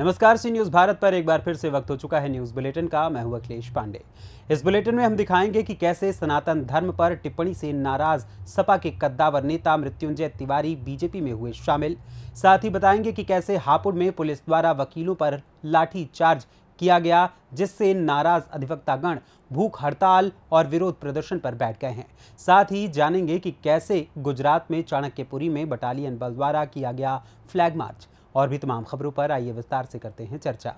नमस्कार, सी न्यूज़ भारत पर एक बार फिर से वक्त हो चुका है न्यूज़ बुलेटिन का। मैं हूं अखिलेश पांडे। इस बुलेटिन में हम दिखाएंगे कि कैसे सनातन धर्म पर टिप्पणी से नाराज सपा के कद्दावर नेता मृत्युंजय तिवारी बीजेपी में हुए शामिल। साथ ही बताएंगे कि कैसे हापुड़ में पुलिस द्वारा वकीलों पर लाठी चार्ज किया गया, जिससे नाराज अधिवक्तागण भूख हड़ताल और विरोध प्रदर्शन पर बैठ गए हैं। साथ ही जानेंगे कि कैसे गुजरात में चाणक्यपुरी में बटालियन बल द्वारा किया गया फ्लैग मार्च। और भी तमाम खबरों पर आइए विस्तार से करते हैं चर्चा।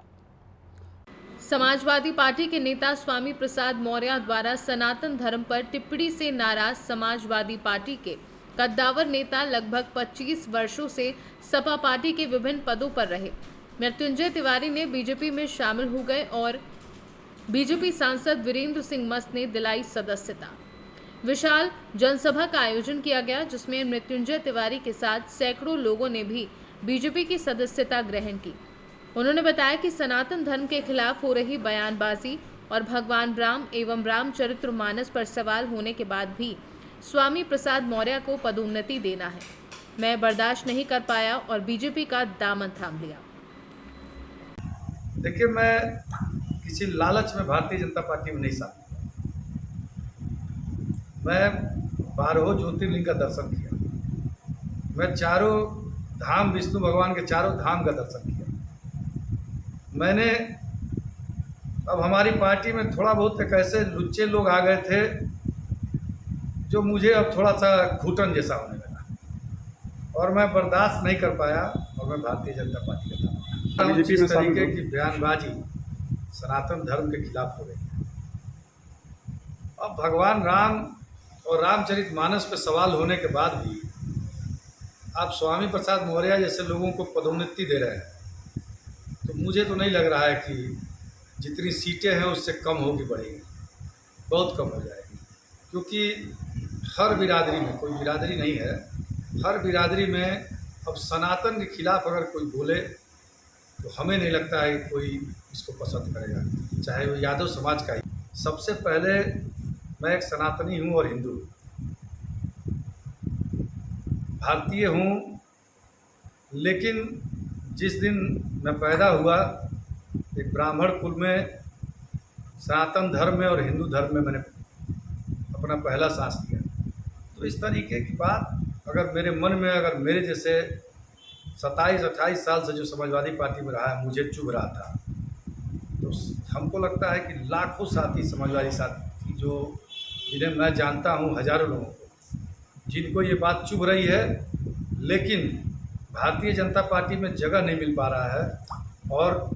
समाजवादी पार्टी के नेता स्वामी प्रसाद मौर्य द्वारा सनातन धर्म पर टिप्पणी से नाराज समाजवादी पार्टी के कद्दावर नेता लगभग 25 वर्षों से सपा पार्टी के विभिन्न पदों पर रहे मृत्युंजय तिवारी ने बीजेपी में शामिल हो गए और बीजेपी सांसद वीरेंद्र सिंह मस्त ने दिलाई सदस्यता। विशाल जनसभा का आयोजन किया गया, जिसमें मृत्युंजय तिवारी के साथ सैकड़ों लोगों ने भी बीजेपी की सदस्यता ग्रहण की। उन्होंने बताया कि सनातन धर्म के खिलाफ हो रही बयानबाजी और भगवान राम एवं रामचरित्र मानस पर सवाल होने के बाद भी स्वामी प्रसाद मौर्य को पदोन्नति देना है। मैं बर्दाश्त नहीं कर पाया और बीजेपी का दामन थाम लिया। देखिए, मैं किसी लालच में भारतीय जनता पार्टी में नहीं शामिल। मैं 12 ज्योतिर्लिंग का दर्शन किया। मैं चारों धाम, विष्णु भगवान के चारों धाम का दर्शन किया। मैंने अब हमारी पार्टी में थोड़ा बहुत एक ऐसे लुच्चे लोग आ गए थे जो मुझे अब थोड़ा सा घुटन जैसा होने लगा और मैं बर्दाश्त नहीं कर पाया और मैं भारतीय जनता पार्टी का था। जिस तरीके की बयानबाजी सनातन धर्म के खिलाफ हो रही है, अब भगवान राम और रामचरित मानस पे सवाल होने के बाद भी आप स्वामी प्रसाद मौर्य जैसे लोगों को पदोन्नति दे रहे हैं, तो मुझे तो नहीं लग रहा है कि जितनी सीटें हैं उससे कम होगी, बढ़ेगी, बहुत कम हो जाएगी। क्योंकि हर बिरादरी में, कोई बिरादरी नहीं है, हर बिरादरी में अब सनातन के खिलाफ अगर कोई बोले तो हमें नहीं लगता है कि कोई इसको पसंद करेगा, चाहे वो यादव समाज का ही। सबसे पहले मैं एक सनातनी हूँ और हिंदू हूँ, भारतीय हूँ, लेकिन जिस दिन मैं पैदा हुआ एक ब्राह्मण कुल में, सनातन धर्म में और हिंदू धर्म में मैंने अपना पहला सांस लिया। तो इस तरीके की बात अगर मेरे मन में, अगर मेरे जैसे 27-28 साल से जो समाजवादी पार्टी में रहा है मुझे चुभ रहा था, तो हमको लगता है कि लाखों साथी, समाजवादी साथी जो जिन्हें मैं जानता हूँ, हजारों लोगों को, जिनको ये बात चुभ रही है, लेकिन भारतीय जनता पार्टी में जगह नहीं मिल पा रहा है और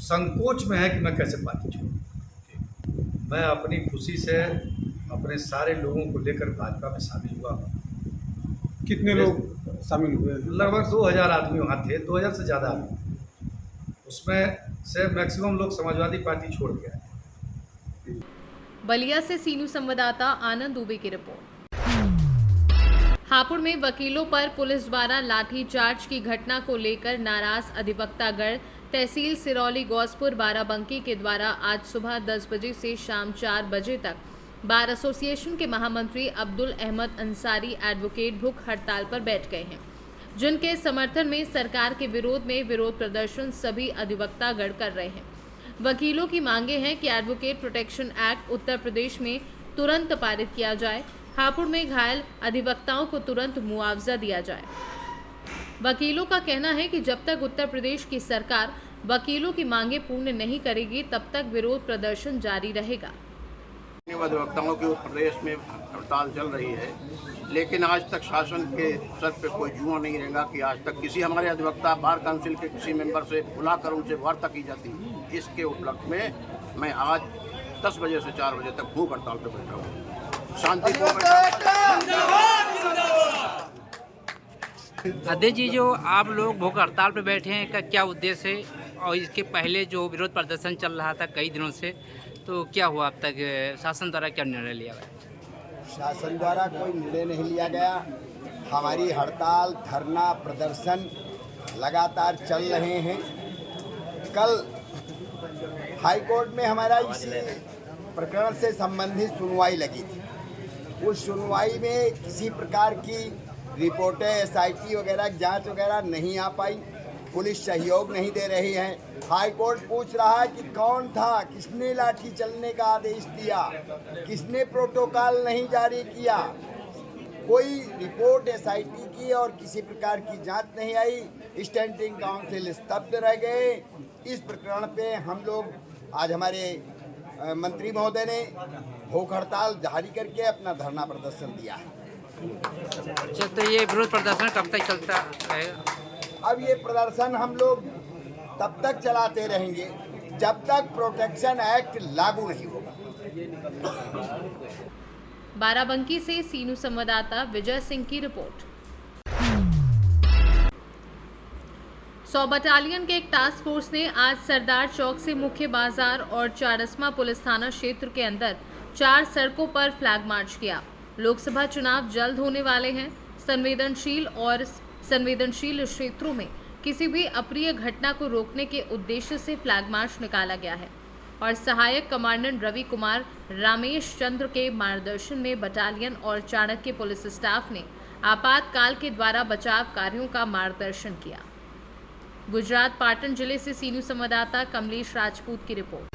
संकोच में है कि मैं कैसे पार्टी छोड़ूं। मैं अपनी खुशी से अपने सारे लोगों को लेकर भाजपा में शामिल हुआ हूँ। कितने लोग शामिल हुए? लगभग 2000 आदमी वहाँ थे, 2000 से ज़्यादा आदमी। उसमें से मैक्सिमम लोग समाजवादी पार्टी छोड़ के आए। बलिया से सी न्यूज़ संवाददाता आनंद दुबे की रिपोर्ट। हापुड़ में वकीलों पर पुलिस द्वारा लाठीचार्ज की घटना को लेकर नाराज अधिवक्तागण तहसील सिरौली गौसपुर बाराबंकी के द्वारा आज सुबह 10 बजे से शाम 4 बजे तक बार एसोसिएशन के महामंत्री अब्दुल अहमद अंसारी एडवोकेट भूख हड़ताल पर बैठ गए हैं, जिनके समर्थन में सरकार के विरोध में विरोध प्रदर्शन सभी अधिवक्तागण कर रहे हैं। वकीलों की मांगे हैं कि advocate protection act Uttar Pradesh में तुरंत पारित किया जाए, हापुड़ में घायल अधिवक्ताओं को तुरंत मुआवजा दिया जाए। वकीलों का कहना है कि जब तक उत्तर प्रदेश की सरकार वकीलों की मांगे पूर्ण नहीं करेगी, तब तक विरोध प्रदर्शन जारी रहेगा। अधिवक्ताओं की उत्तर प्रदेश में हड़ताल चल रही है, लेकिन आज तक शासन के सर पे कोई जुआ नहीं रहेगा कि आज तक किसी हमारे अधिवक्ता बार काउंसिल के किसी मेंबर से बुलाकर उनसे वार्ता की जाती। इसके उपलक्ष्य में मैं आज 10 बजे से 4 बजे तक भूख हड़ताल पर बैठा हूँ। शांतिपूर्ण। अध्यक्ष जी, जो आप लोग भूख हड़ताल पर बैठे हैं, का क्या उद्देश्य है? और इसके पहले जो विरोध प्रदर्शन चल रहा था कई दिनों से, तो क्या हुआ अब तक? शासन द्वारा क्या निर्णय लिया गया? शासन द्वारा कोई निर्णय नहीं लिया गया। हमारी हड़ताल, धरना, प्रदर्शन लगातार चल रहे हैं। कल हाई कोर्ट में हमारा इस प्रकरण से संबंधित सुनवाई लगी थी। उस सुनवाई में किसी प्रकार की रिपोर्टें, SIT वगैरह, जांच वगैरह नहीं आ पाई। पुलिस सहयोग नहीं दे रही है। हाई कोर्ट पूछ रहा है कि कौन था, किसने लाठी चलने का आदेश दिया, किसने प्रोटोकॉल नहीं जारी किया। कोई रिपोर्ट एसआईटी की और किसी प्रकार की जांच नहीं आई। स्टैंडिंग काउंसिल स्तब्ध रह गए। इस प्रकरण पे हम लोग आज हमारे मंत्री महोदय ने भूख हड़ताल जारी करके अपना धरना प्रदर्शन दिया है। अच्छा, तो ये विरोध प्रदर्शन कब तक चलता रहेगा? अब ये प्रदर्शन हम लोग तब तक चलाते रहेंगे जब तक प्रोटेक्शन एक्ट लागू नहीं होगा। बाराबंकी से सीनू संवाददाता विजय सिंह की रिपोर्ट। 100 बटालियन के एक टास्क फोर्स ने आज सरदार चौक से मुख्य बाजार और चारस्मा पुलिस थाना क्षेत्र के अंदर 4 सड़कों पर फ्लैग मार्च किया। लोकसभा चुनाव जल्द होने वाले हैं। संवेदनशील क्षेत्रों में किसी भी अप्रिय घटना को रोकने के उद्देश्य से फ्लैग मार्च निकाला गया है और सहायक कमांडेंट रवि कुमार रामेश चंद्र के मार्गदर्शन में बटालियन और चाणक्य पुलिस स्टाफ ने आपातकाल के द्वारा बचाव कार्यों का मार्गदर्शन किया। गुजरात पाटन जिले से सीनू संवाददाता कमलेश राजपूत की रिपोर्ट।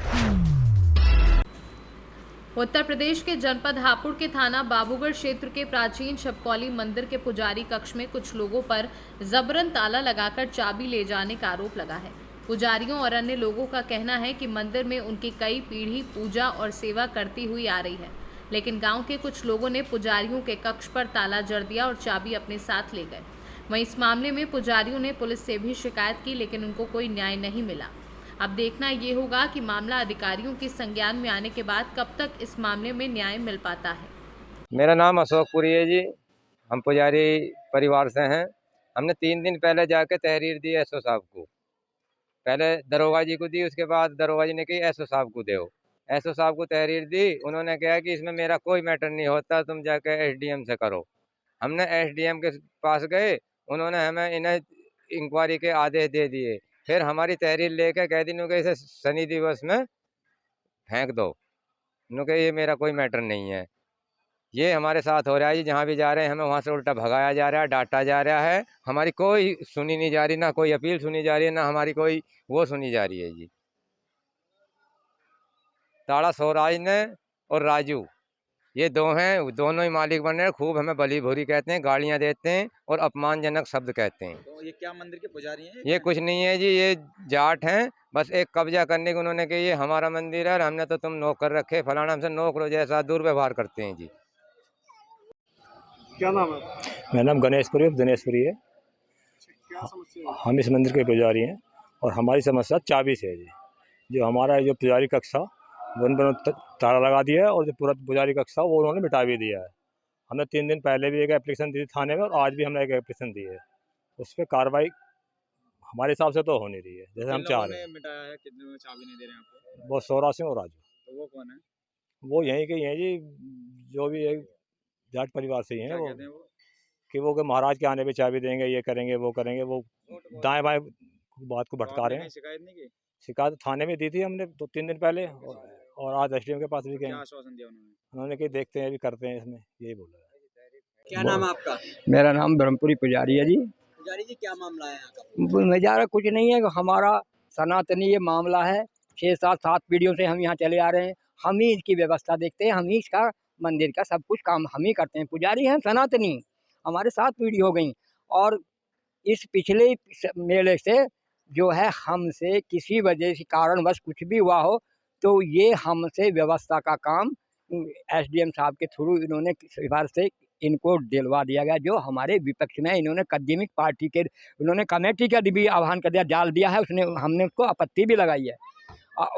उत्तर प्रदेश के जनपद हापुड़ के थाना बाबूगढ़ क्षेत्र के प्राचीन छपकौली मंदिर के पुजारी कक्ष में कुछ लोगों पर जबरन ताला लगाकर चाबी ले जाने का आरोप लगा है। पुजारियों और अन्य लोगों का कहना है कि मंदिर में उनकी कई पीढ़ी पूजा और सेवा करती हुई आ रही है, लेकिन गांव के कुछ लोगों ने पुजारियों के कक्ष पर ताला जड़ दिया और चाबी अपने साथ ले गए। वहीं इस मामले में पुजारियों ने पुलिस से भी शिकायत की, लेकिन उनको कोई न्याय नहीं मिला। अब देखना ये होगा कि मामला अधिकारियों के संज्ञान में आने के बाद कब तक इस मामले में न्याय मिल पाता है। मेरा नाम अशोक पुरी है जी। हम पुजारी परिवार से हैं। हमने 3 दिन पहले जाके तहरीर दी एसओ साहब को। पहले दरोगा जी को दी, उसके बाद दरोगा जी ने कही एसओ साहब को दो। एसओ साहब को तहरीर दी। उन्होंने कहा कि इसमें मेरा कोई मैटर नहीं होता, तुम जाके एसडीएम से करो। हमने एसडीएम के पास गए, उन्होंने हमें इन्हें इंक्वायरी के आदेश दे दिए। फिर हमारी तहरीर लेके कह दी कि इसे शनि दिवस में फेंक दो। उन्होंने ये मेरा कोई मैटर नहीं है। ये हमारे साथ हो रहा है जी। जहाँ भी जा रहे हैं हमें वहाँ से उल्टा भगाया जा रहा है, डांटा जा रहा है। हमारी कोई सुनी नहीं जा रही, ना कोई अपील सुनी जा रही है, ना हमारी कोई वो सुनी जा रही है जी। ताड़ा स्वराज ने और राजू, ये दो हैं, दोनों ही मालिक बन रहे हैं। खूब हमें बली भूरी कहते हैं, गालियाँ देते हैं और अपमानजनक शब्द कहते हैं। तो ये क्या मंदिर के पुजारी हैं? ये कुछ नहीं है जी, ये जाट हैं। बस एक कब्जा करने को उन्होंने कही ये हमारा मंदिर है और हमने तो तुम नौकर रखे, फलाना, हमसे नौकरों जैसा दुर्व्यवहार करते हैं जी। क्या नाम है? मेरा नाम गणेशपुरी दिनेशपुरी है। क्या समस्या है? हम इस मंदिर के पुजारी हैं और हमारी समस्या चाबी से है जी। जो हमारा जो पुजारी कक्ष था वो उन्होंने ताला लगा दिया है और जो पूरा पुजारी कक्ष था वो उन्होंने मिटा भी दिया है। हमने 3 दिन पहले भी एक एप्लीकेशन दी थी थाने में और आज भी हमने एक एप्लीकेशन दी है। उस पर कार्रवाई हमारे हिसाब से तो हो नहीं रही है जैसे हम चाह रहे हैं। मिटाया है, कितने में चाबी नहीं दे रहे हैं आपको? वो सौरा सिंह और राजू, तो वो कौन है? वो यहीं के ही हैं जी, जो भी एक जाट परिवार से ही हैं। क्या वो कहते हैं वो? कि वो महाराज के आने पे चाबी देंगे, ये करेंगे, वो करेंगे। वो दाएं बाएं बात को तो भटका आपने रहे हैं। कहीं शिकायत नहीं की? शिकायत थाने में दी थी हमने 2-3 दिन पहले और आज एसडीएम के पास भी गए। क्या आश्वासन दिया उन्होंने? उन्होंने कि देखते हैं, अभी करते हैं, इसमें यही बोला है। क्या नाम है आपका? मेरा नाम ब्रह्मपुरी पुजारी है जी। पुजारी जी, क्या मामला है यहाँ का? नज़ारा कुछ नहीं है, हमारा सनातनी ये मामला है। 6-7 पीढ़ियों से हम यहाँ चले आ रहे हैं। हम ही इसकी व्यवस्था देखते हैं, हम ही इसका मंदिर का सब कुछ काम हम ही करते हैं। पुजारी हैं सनातनी, हमारे 7 पीढ़ी हो गई। और इस पिछले मेले से जो है हमसे किसी वजह से कारणवश कुछ भी हुआ हो तो ये हमसे व्यवस्था का काम एसडीएम साहब के थ्रू इन्होंने सिफारिश से इनको दिलवा दिया गया। जो हमारे विपक्ष में इन्होंने कद्यमिक पार्टी के उन्होंने कमेटी का भी आह्वान कर दिया, डाल दिया है, उसने हमने उसको आपत्ति भी लगाई है।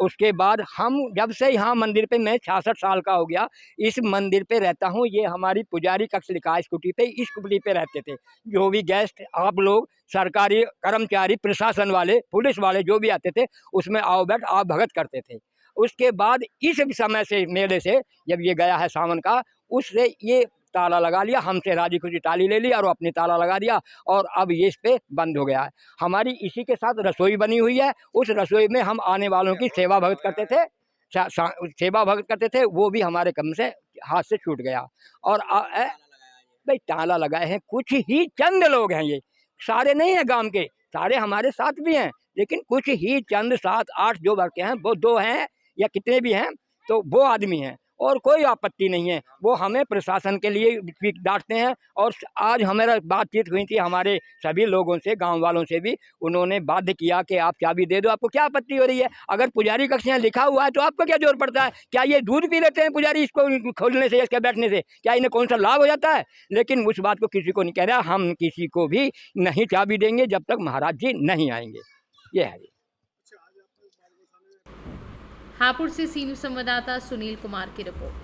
उसके बाद हम जब से यहाँ मंदिर पे, मैं 66 साल का हो गया, इस मंदिर पे रहता हूँ। ये हमारी पुजारी कक्ष लिखा है स्कूटी पे, इस स्कूटी पे रहते थे। जो भी गेस्ट आप लोग, सरकारी कर्मचारी, प्रशासन वाले, पुलिस वाले जो भी आते थे उसमें आओ बैठ आप भगत करते थे। उसके बाद इस समय से मेले से जब ये गया है सावन का, उससे ये ताला लगा लिया, हमसे राजी खुशी ताली ले ली और वो अपनी ताला लगा दिया और अब ये इस पे बंद हो गया है। हमारी इसी के साथ रसोई बनी हुई है। उस रसोई में हम आने वालों की सेवा भगत करते थे, सेवा भगत करते थे, वो भी हमारे कम से हाथ से छूट गया। और भाई ताला लगाए हैं कुछ ही चंद लोग हैं, ये सारे नहीं है गांव के, सारे हमारे साथ भी हैं, लेकिन कुछ ही चंद 7-8 जो बच्चे हैं वो 2 हैं या कितने भी हैं, तो वो आदमी हैं और कोई आपत्ति नहीं है। वो हमें प्रशासन के लिए भी डांटते हैं। और आज हमारा बातचीत हुई थी हमारे सभी लोगों से, गांव वालों से भी, उन्होंने बाध्य किया कि आप चाबी दे दो, आपको क्या आपत्ति हो रही है? अगर पुजारी कक्ष यहाँ लिखा हुआ है तो आपको क्या जोर पड़ता है? क्या ये दूध पी लेते हैं पुजारी इसको खोलने से, इसके बैठने से? क्या इन्हें कौन सा लाभ हो जाता है? लेकिन उस बात को किसी को नहीं कह रहा, हम किसी को भी नहीं चाबी देंगे जब तक महाराज जी नहीं आएंगे। ये है। हापुड़ से सीनियर संवाददाता सुनील कुमार की रिपोर्ट।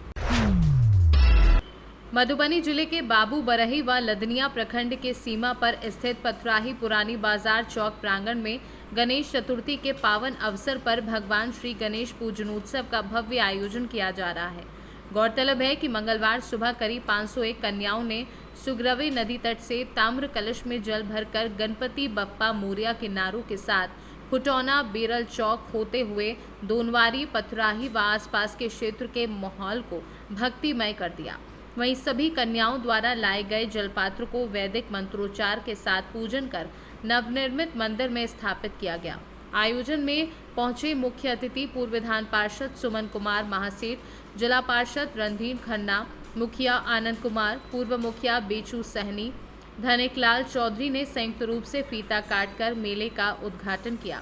मधुबनी जिले के बाबू बरही व लदनिया प्रखंड के सीमा पर स्थित पथराही पुरानी बाजार चौक प्रांगण में गणेश चतुर्थी के पावन अवसर पर भगवान श्री गणेश पूजनोत्सव का भव्य आयोजन किया जा रहा है। गौरतलब है कि मंगलवार सुबह करीब 501 कन्याओं ने सुग्रवे नदी तट से ताम्र कलश में जल भरकर गणपति बप्पा मोरिया के नारों के साथ खुटौना बेरल चौक होते हुए दोनवारी, पथराही व आसपास के क्षेत्र के माहौल को भक्तिमय कर दिया। वहीं सभी कन्याओं द्वारा लाए गए जलपात्र को वैदिक मंत्रोच्चार के साथ पूजन कर नवनिर्मित मंदिर में स्थापित किया गया। आयोजन में पहुंचे मुख्य अतिथि पूर्व विधान पार्षद सुमन कुमार महासेठ, जिला पार्षद रणधीर खन्ना, मुखिया आनंद कुमार, पूर्व मुखिया बेचू सहनी, धनिकलाल चौधरी ने संयुक्त रूप से फीता काटकर मेले का उद्घाटन किया।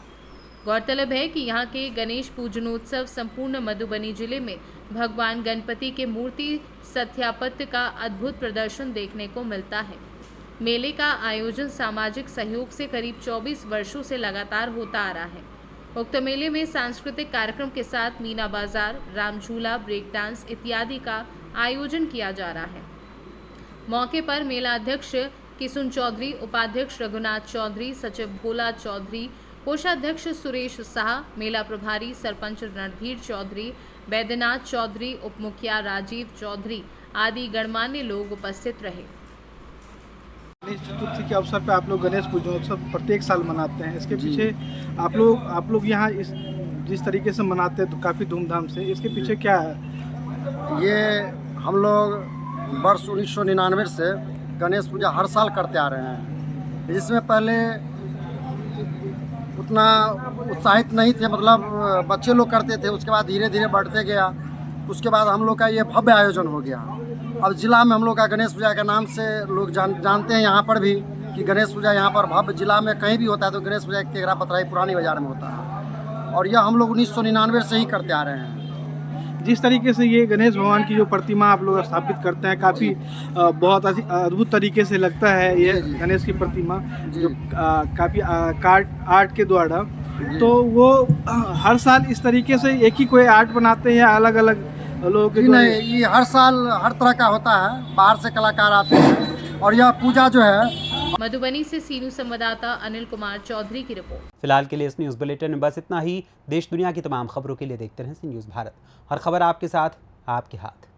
गौरतलब है कि यहाँ के गणेश पूजनोत्सव संपूर्ण मधुबनी जिले में भगवान गणपति के मूर्ति स्थापत्य का अद्भुत प्रदर्शन देखने को मिलता है। मेले का आयोजन सामाजिक सहयोग से करीब 24 वर्षों से लगातार होता आ रहा है। उक्त मेले में सांस्कृतिक कार्यक्रम के साथ मीना बाजार, रामझूला, ब्रेक डांस इत्यादि का आयोजन किया जा रहा है। मौके पर मेला अध्यक्ष किशुन चौधरी, उपाध्यक्ष रघुनाथ चौधरी, सचिव भोला चौधरी, कोषाध्यक्ष सुरेश शाह, मेला प्रभारी सरपंच रणधीर चौधरी, बैद्यनाथ चौधरी, उपमुखिया राजीव चौधरी आदि गणमान्य लोग उपस्थित रहे। गणेश चतुर्थी के अवसर पर आप लोग गणेश पूजनोत्सव प्रत्येक साल मनाते हैं। इसके पीछे आप लोग यहाँ जिस तरीके से मनाते हैं तो काफ़ी धूमधाम से, इसके पीछे क्या है? ये हम लोग वर्ष 1999 से गणेश पूजा हर साल करते आ रहे हैं। जिसमें पहले उतना उत्साहित नहीं थे, मतलब बच्चे लोग करते थे, उसके बाद धीरे धीरे बढ़ते गया। उसके बाद हम लोग का ये भव्य आयोजन हो गया। अब जिला में हम लोग का गणेश पूजा के नाम से लोग जानते हैं यहाँ पर भी कि गणेश पूजा यहाँ पर भव्य, जिला में कहीं भी होता है तो गणेश पूजा तेघरा पथराही पुरानी बाजार में होता है। और यह हम लोग 1999 से ही करते आ रहे हैं। जिस तरीके से ये गणेश भगवान की जो प्रतिमा आप लोग स्थापित करते हैं, काफ़ी बहुत अद्भुत तरीके से लगता है ये गणेश की प्रतिमा, जो काफ़ी आर्ट के द्वारा। तो वो हर साल इस तरीके से एक ही कोई आर्ट बनाते हैं या अलग अलग लोग? नहीं, ये हर साल हर तरह का होता है, बाहर से कलाकार आते हैं। और यह पूजा जो है। मधुबनी से सीनू संवाददाता अनिल कुमार चौधरी की रिपोर्ट। फिलहाल के लिए इस न्यूज़ बुलेटिन में बस इतना ही। देश दुनिया की तमाम खबरों के लिए देखते रहें सी न्यूज़ भारत। हर खबर आपके साथ, आपके हाथ।